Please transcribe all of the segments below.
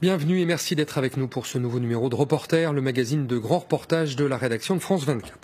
Bienvenue et merci d'être avec nous pour ce nouveau numéro de Reporter, le magazine de grands reportages de la rédaction de France 24.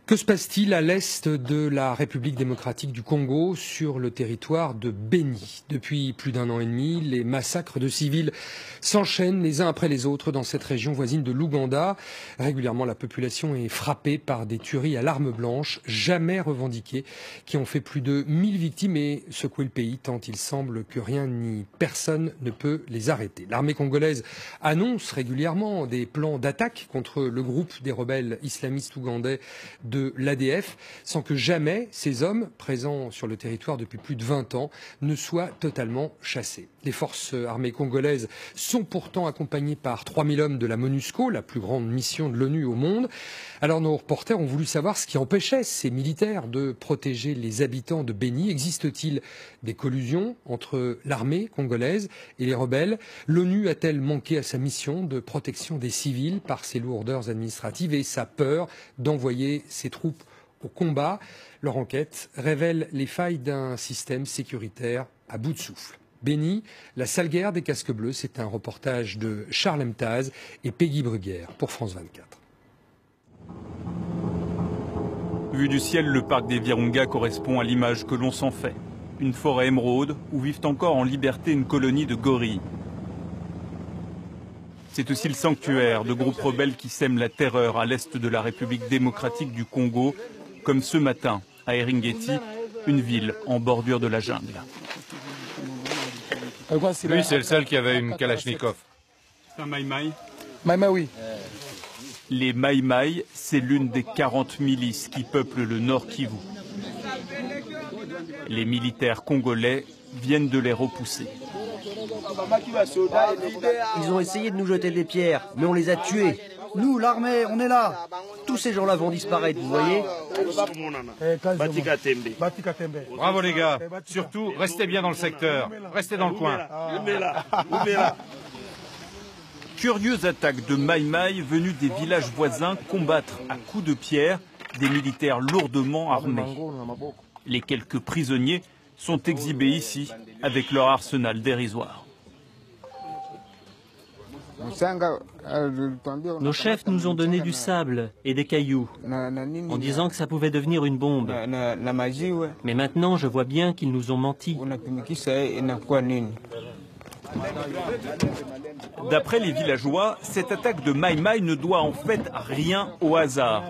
Que se passe-t-il à l'est de la République démocratique du Congo, sur le territoire de Béni? Depuis plus d'un an et demi, les massacres de civils s'enchaînent les uns après les autres dans cette région voisine de l'Ouganda. Régulièrement, la population est frappée par des tueries à l'arme blanche, jamais revendiquées, qui ont fait plus de 1000 victimes et secoué le pays, tant il semble que rien ni personne ne peut les arrêter. L'armée congolaise annonce régulièrement des plans d'attaque contre le groupe des rebelles islamistes ougandais de l'ADF, sans que jamais ces hommes, présents sur le territoire depuis plus de 20 ans, ne soient totalement chassés. Les forces armées congolaises sont pourtant accompagnées par 3000 hommes de la MONUSCO, la plus grande mission de l'ONU au monde. Alors nos reporters ont voulu savoir ce qui empêchait ces militaires de protéger les habitants de Béni. Existe-t-il des collusions entre l'armée congolaise et les rebelles? L'ONU a-t-elle manqué à sa mission de protection des civils par ses lourdeurs administratives et sa peur d'envoyer ses troupes au combat? Leur enquête révèle les failles d'un système sécuritaire à bout de souffle. Béni, la sale guerre des casques bleus, c'est un reportage de Charles Emtaz et Peggy Bruguère pour France 24. Vu du ciel, le parc des Virunga correspond à l'image que l'on s'en fait. Une forêt émeraude où vivent encore en liberté une colonie de gorilles. C'est aussi le sanctuaire de groupes rebelles qui sèment la terreur à l'est de la République démocratique du Congo, comme ce matin à Eringeti, une ville en bordure de la jungle. Lui, c'est le seul qui avait une Kalachnikov. C'est un Maï-Maï? Maï-Maï, oui. Les Maï-Maï, c'est l'une des 40 milices qui peuplent le Nord Kivu. Les militaires congolais viennent de les repousser. Ils ont essayé de nous jeter des pierres, mais on les a tués. Nous, l'armée, on est là. Tous ces gens-là vont disparaître, vous voyez? Bravo les gars. Surtout, restez bien dans le secteur. Restez dans le coin. Curieuse attaque de Maï-Maï venus des villages voisins combattre à coups de pierre des militaires lourdement armés. Les quelques prisonniers sont exhibés ici avec leur arsenal dérisoire. Nos chefs nous ont donné du sable et des cailloux en disant que ça pouvait devenir une bombe. Mais maintenant, je vois bien qu'ils nous ont menti. D'après les villageois, cette attaque de Maï-Maï ne doit en fait rien au hasard.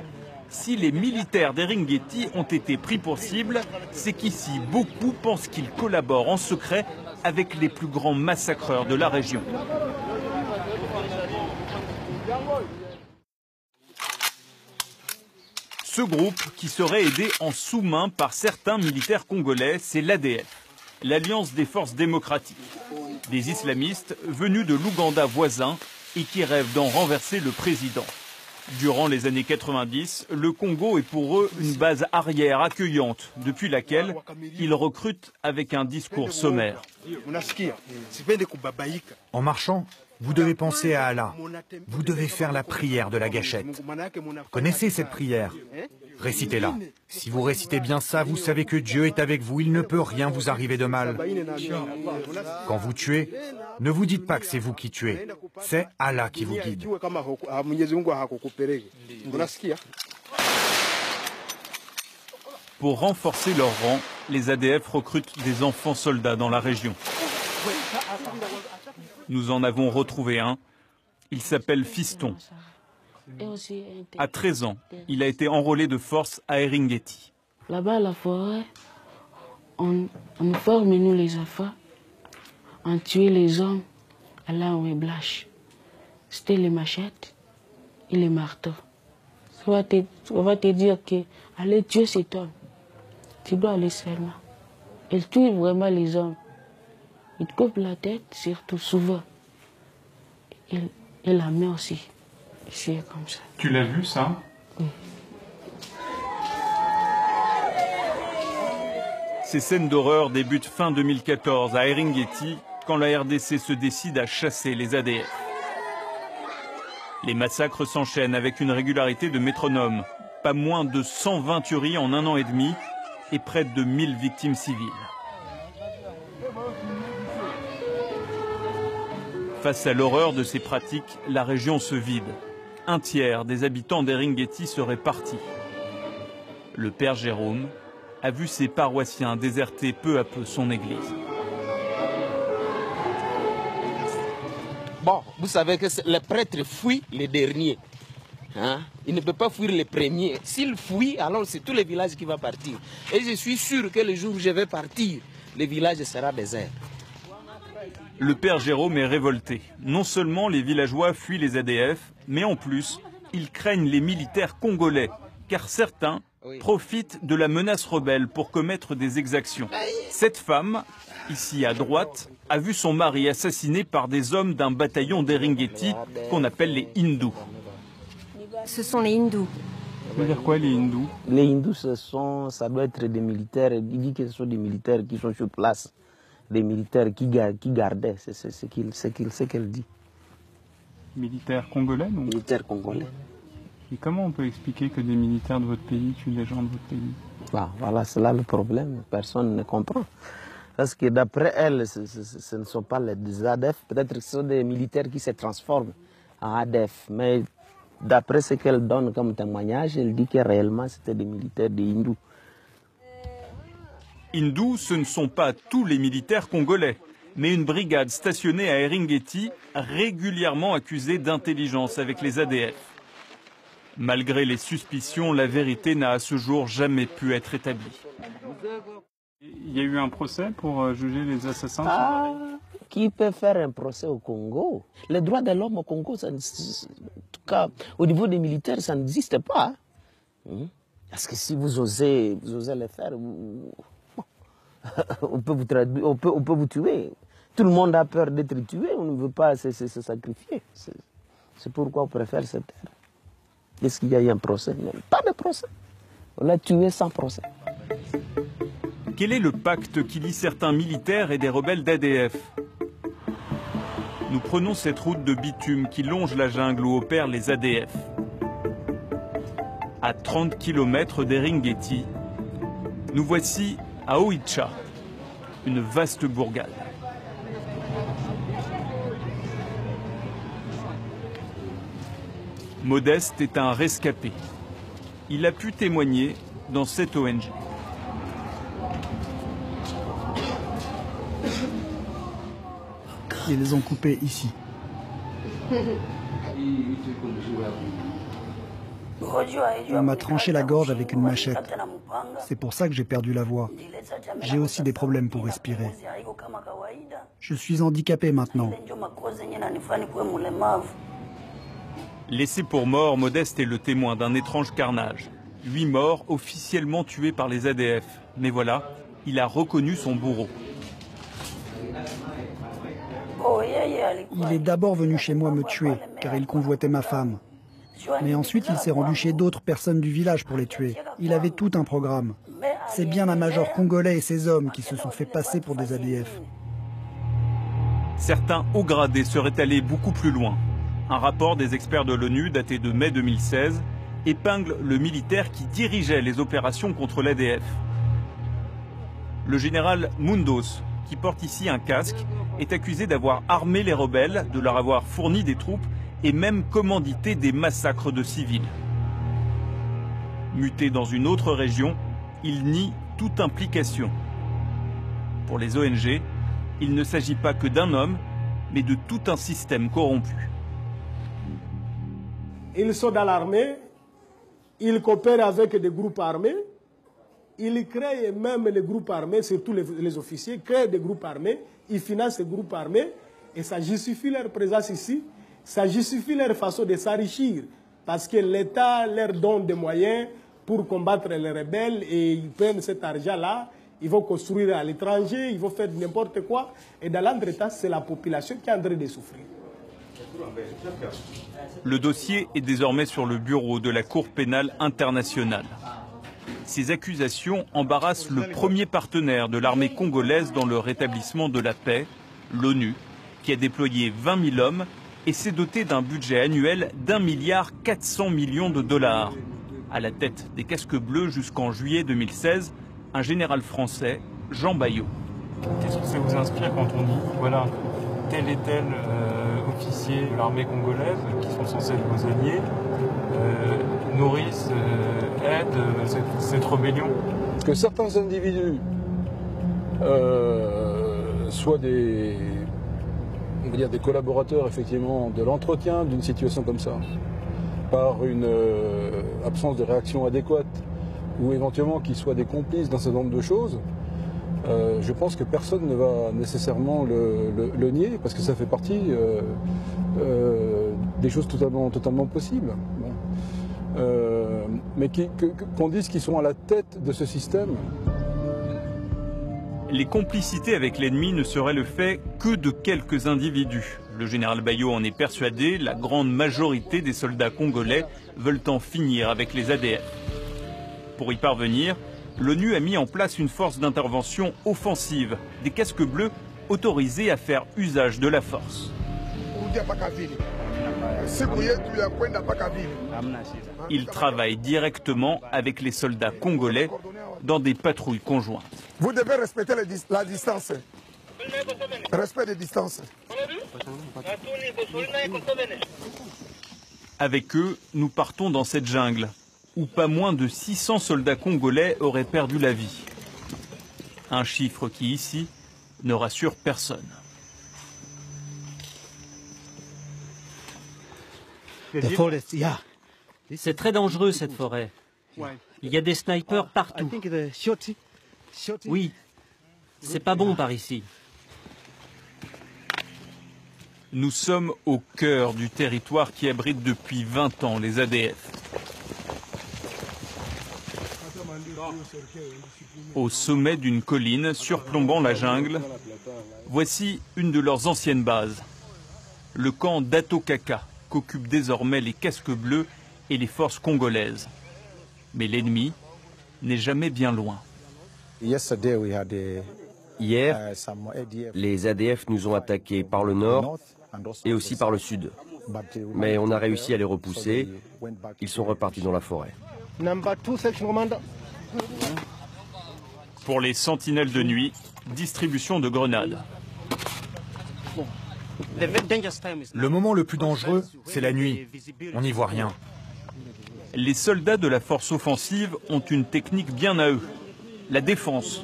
Si les militaires d'Eringeti ont été pris pour cible, c'est qu'ici, beaucoup pensent qu'ils collaborent en secret avec les plus grands massacreurs de la région. Ce groupe, qui serait aidé en sous-main par certains militaires congolais, c'est l'ADF, l'Alliance des forces démocratiques. Des islamistes venus de l'Ouganda voisin et qui rêvent d'en renverser le président. Durant les années 90, le Congo est pour eux une base arrière accueillante, depuis laquelle ils recrutent avec un discours sommaire. En marchant, vous devez penser à Allah. Vous devez faire la prière de la gâchette. Connaissez cette prière? Récitez-la. Si vous récitez bien ça, vous savez que Dieu est avec vous, il ne peut rien vous arriver de mal. Quand vous tuez, ne vous dites pas que c'est vous qui tuez, c'est Allah qui vous guide. Pour renforcer leur rang, les ADF recrutent des enfants soldats dans la région. Nous en avons retrouvé un. Il s'appelle Fiston. À 13 ans, il a été enrôlé de force à Eringeti. Là-bas, à la forêt, on forme, nous les enfants, on tue les hommes à l'arme et blanche. C'était les machettes et les marteaux. On va te dire que aller tuer cet homme, tu dois aller seulement. Il tue vraiment les hommes. Il te coupe la tête, surtout souvent. Et la main aussi. C'est comme ça. Tu l'as vu, ça? Oui. Ces scènes d'horreur débutent fin 2014 à Eringeti, quand la RDC se décide à chasser les ADF. Les massacres s'enchaînent avec une régularité de métronome. Pas moins de 120 tueries en un an et demi et près de 1000 victimes civiles. Face à l'horreur de ces pratiques, la région se vide. Un tiers des habitants d'Eringeti seraient partis. Le père Jérôme a vu ses paroissiens déserter peu à peu son église. Bon, vous savez que les prêtres fuient les derniers. Hein? Ils ne peuvent pas fuir les premiers. S'ils fuient, alors c'est tout le village qui va partir. Et je suis sûr que le jour où je vais partir, le village sera désert. Le père Jérôme est révolté. Non seulement les villageois fuient les ADF, mais en plus, ils craignent les militaires congolais, car certains profitent de la menace rebelle pour commettre des exactions. Cette femme, ici à droite, a vu son mari assassiné par des hommes d'un bataillon d'Eringeti qu'on appelle les hindous. Ce sont les hindous. Ça veut dire quoi les hindous? Les hindous, ça doit être des militaires. Il dit que ce sont des militaires qui sont sur place. Des militaires qui gardaient, c'est ce qu'elle dit. Militaires congolais donc? Militaires congolais. Et comment on peut expliquer que des militaires de votre pays tuent des gens de votre pays? Voilà, c'est là le problème. Personne ne comprend. Parce que d'après elle, ce ne sont pas des ADF. Peut-être que ce sont des militaires qui se transforment en ADF. Mais d'après ce qu'elle donne comme témoignage, elle dit que réellement c'était des militaires des hindous. Hindous, ce ne sont pas tous les militaires congolais, mais une brigade stationnée à Eringeti, régulièrement accusée d'intelligence avec les ADF. Malgré les suspicions, la vérité n'a à ce jour jamais pu être établie. Il y a eu un procès pour juger les assassins? Qui peut faire un procès au Congo? Les droits de l'homme au Congo, en tout cas au niveau des militaires, ça n'existe pas. Parce que si vous osez le faire, on peut vous tuer. Tout le monde a peur d'être tué, on ne veut pas se sacrifier. C'est pourquoi on préfère se taire. Est-ce qu'il y a eu un procès? Non, pas de procès. On l'a tué sans procès. Quel est le pacte qui lie certains militaires et des rebelles d'ADF? Nous prenons cette route de bitume qui longe la jungle où opèrent les ADF. À 30 km d'Eringeti, nous voici à Oicha, une vaste bourgade. Modeste est un rescapé. Il a pu témoigner dans cette ONG. Ils les ont coupés ici. On m'a tranché la gorge avec une machette. C'est pour ça que j'ai perdu la voix. J'ai aussi des problèmes pour respirer. Je suis handicapé maintenant. Laissé pour mort, Modeste est le témoin d'un étrange carnage. 8 morts officiellement tués par les ADF. Mais voilà, il a reconnu son bourreau. Il est d'abord venu chez moi me tuer, car il convoitait ma femme. Mais ensuite, il s'est rendu chez d'autres personnes du village pour les tuer. Il avait tout un programme. C'est bien un major congolais et ses hommes qui se sont fait passer pour des ADF. Certains hauts gradés seraient allés beaucoup plus loin. Un rapport des experts de l'ONU daté de mai 2016 épingle le militaire qui dirigeait les opérations contre l'ADF. Le général Mundos, qui porte ici un casque, est accusé d'avoir armé les rebelles, de leur avoir fourni des troupes et même commandité des massacres de civils. Muté dans une autre région, il nie toute implication. Pour les ONG, il ne s'agit pas que d'un homme, mais de tout un système corrompu. Ils sont dans l'armée, ils coopèrent avec des groupes armés, ils créent même les groupes armés, surtout les officiers, créent des groupes armés, ils financent ces groupes armés, et ça justifie leur présence ici, ça justifie leur façon de s'enrichir, parce que l'État leur donne des moyens pour combattre les rebelles, et ils prennent cet argent-là, ils vont construire à l'étranger, ils vont faire n'importe quoi, et dans l'entretemps, c'est la population qui est en train de souffrir. Le dossier est désormais sur le bureau de la Cour pénale internationale. Ces accusations embarrassent le premier partenaire de l'armée congolaise dans le rétablissement de la paix, l'ONU, qui a déployé 20 000 hommes et s'est doté d'un budget annuel d'1,4 milliard de dollars. À la tête des casques bleus jusqu'en juillet 2016, un général français, Jean Bayot. Qu'est-ce que ça vous inspire quand on dit, voilà, tel et tel officiers de l'armée congolaise, qui sont censés être vos alliés, nourrissent, aident cette rébellion? Que certains individus soient des collaborateurs effectivement de l'entretien d'une situation comme ça, par une absence de réaction adéquate, ou éventuellement qu'ils soient des complices d'un certain nombre de choses, je pense que personne ne va nécessairement le nier, parce que ça fait partie des choses totalement possibles. Mais qu'on dise qu'ils sont à la tête de ce système. Les complicités avec l'ennemi ne seraient le fait que de quelques individus. Le général Bayo en est persuadé, la grande majorité des soldats congolais veulent en finir avec les ADF. Pour y parvenir, l'ONU a mis en place une force d'intervention offensive, des casques bleus autorisés à faire usage de la force. Ils travaillent directement avec les soldats congolais dans des patrouilles conjointes. Vous devez respecter la distance. Respect des distances. Avec eux, nous partons dans cette jungle, où pas moins de 600 soldats congolais auraient perdu la vie. Un chiffre qui, ici, ne rassure personne. C'est très dangereux, cette forêt. Il y a des snipers partout. Oui, c'est pas bon par ici. Nous sommes au cœur du territoire qui abrite depuis 20 ans les ADF. Au sommet d'une colline surplombant la jungle, voici une de leurs anciennes bases. Le camp d'Atokaka, qu'occupent désormais les casques bleus et les forces congolaises. Mais l'ennemi n'est jamais bien loin. Hier, les ADF nous ont attaqués par le nord et aussi par le sud. Mais on a réussi à les repousser. Ils sont repartis dans la forêt. Pour les sentinelles de nuit, distribution de grenades. Le moment le plus dangereux, c'est la nuit. On n'y voit rien. Les soldats de la force offensive ont une technique bien à eux, la défense.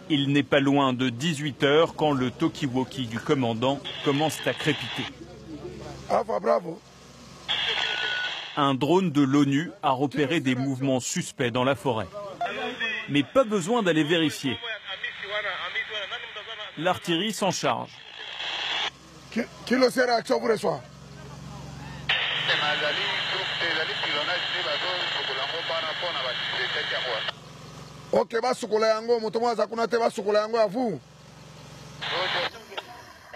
Il n'est pas loin de 18 h quand le talkie-walkie du commandant commence à crépiter. Un drone de l'ONU a repéré des mouvements suspects dans la forêt. Mais pas besoin d'aller vérifier. L'artillerie s'en charge. Qui le sert action vous reçoit? Ok, basukola yango, motomoza kuna te basukola yango à vous.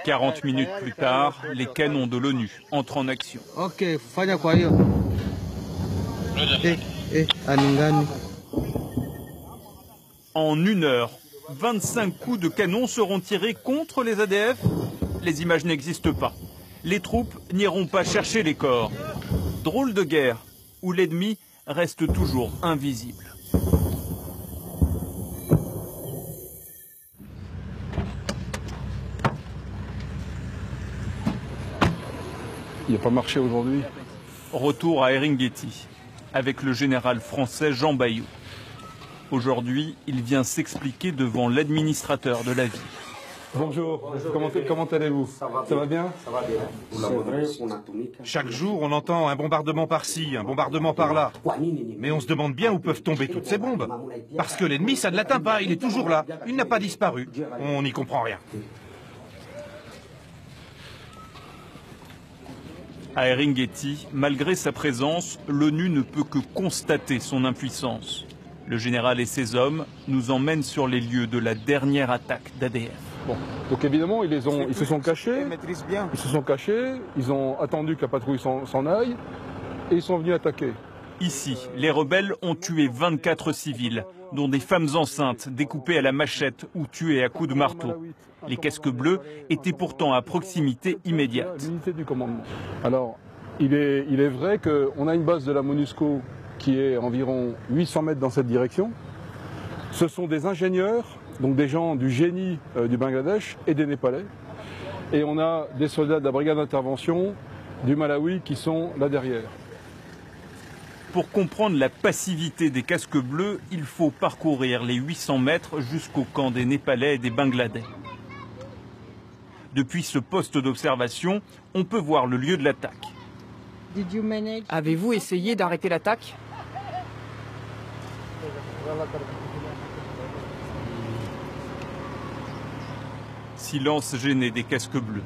40 minutes plus tard, les canons de l'ONU entrent en action. Ok, fanya kwa hiyo. Aningani. En 1 heure, 25 coups de canon seront tirés contre les ADF. Les images n'existent pas. Les troupes n'iront pas chercher les corps. Drôle de guerre où l'ennemi reste toujours invisible. Il n'a pas marché aujourd'hui. Retour à Eringeti avec le général français Jean Bayo. Aujourd'hui, il vient s'expliquer devant l'administrateur de la ville. Bonjour, comment allez-vous? Ça va bien? Ça va bien. Chaque jour, on entend un bombardement par-ci, un bombardement par-là. Mais on se demande bien où peuvent tomber toutes ces bombes. Parce que l'ennemi, ça ne l'atteint pas, il est toujours là. Il n'a pas disparu. On n'y comprend rien. À Eringeti, malgré sa présence, l'ONU ne peut que constater son impuissance. Le général et ses hommes nous emmènent sur les lieux de la dernière attaque d'ADF. Bon. Donc évidemment, ils se sont cachés, ils ont attendu que la patrouille s'en aille, et ils sont venus attaquer. Ici, les rebelles ont tué 24 civils, dont des femmes enceintes découpées à la machette ou tuées à coups de marteau. Les casques bleus étaient pourtant à proximité immédiate. L'unité du commandement. Alors, il est vrai qu'on a une base de la MONUSCO qui est environ 800 mètres dans cette direction. Ce sont des ingénieurs, donc des gens du génie du Bangladesh et des Népalais, Et on a des soldats de la brigade d'intervention du Malawi qui sont là derrière. Pour comprendre la passivité des casques bleus, il faut parcourir les 800 mètres jusqu'au camp des Népalais et des Bangladais. Depuis ce poste d'observation, on peut voir le lieu de l'attaque. Avez-vous essayé d'arrêter l'attaque? Silence gêné des casques bleus.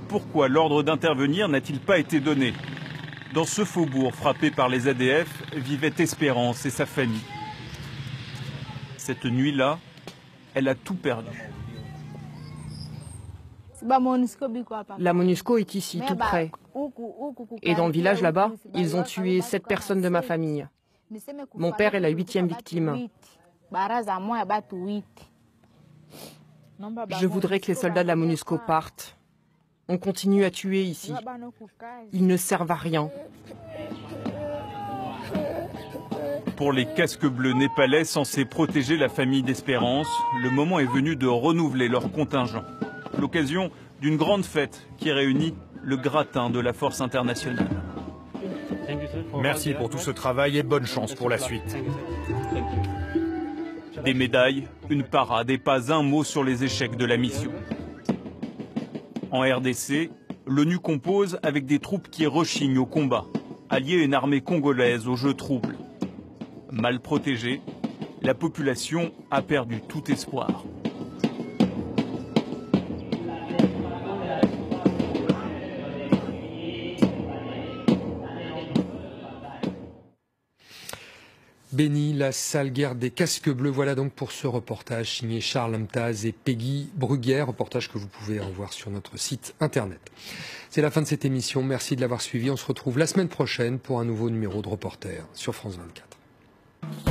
Pourquoi l'ordre d'intervenir n'a-t-il pas été donné? Dans ce faubourg frappé par les ADF vivait Espérance et sa famille. Cette nuit-là, elle a tout perdu. La MONUSCO est ici, tout près. Et dans le village là-bas, ils ont tué 7 personnes de ma famille. Mon père est la 8e victime. Je voudrais que les soldats de la MONUSCO partent. On continue à tuer ici. Ils ne servent à rien. Pour les casques bleus népalais censés protéger la famille d'Espérance, le moment est venu de renouveler leur contingent. L'occasion d'une grande fête qui réunit le gratin de la force internationale. Merci pour tout ce travail et bonne chance pour la suite. Des médailles, une parade et pas un mot sur les échecs de la mission. En RDC, l'ONU compose avec des troupes qui rechignent au combat, alliées à une armée congolaise aux jeux troubles. Mal protégée, la population a perdu tout espoir. Béni, la sale guerre des casques bleus. Voilà donc pour ce reportage signé Charles Amtaz et Peggy Bruguière, reportage que vous pouvez revoir sur notre site internet. C'est la fin de cette émission. Merci de l'avoir suivi. On se retrouve la semaine prochaine pour un nouveau numéro de Reporter sur France 24.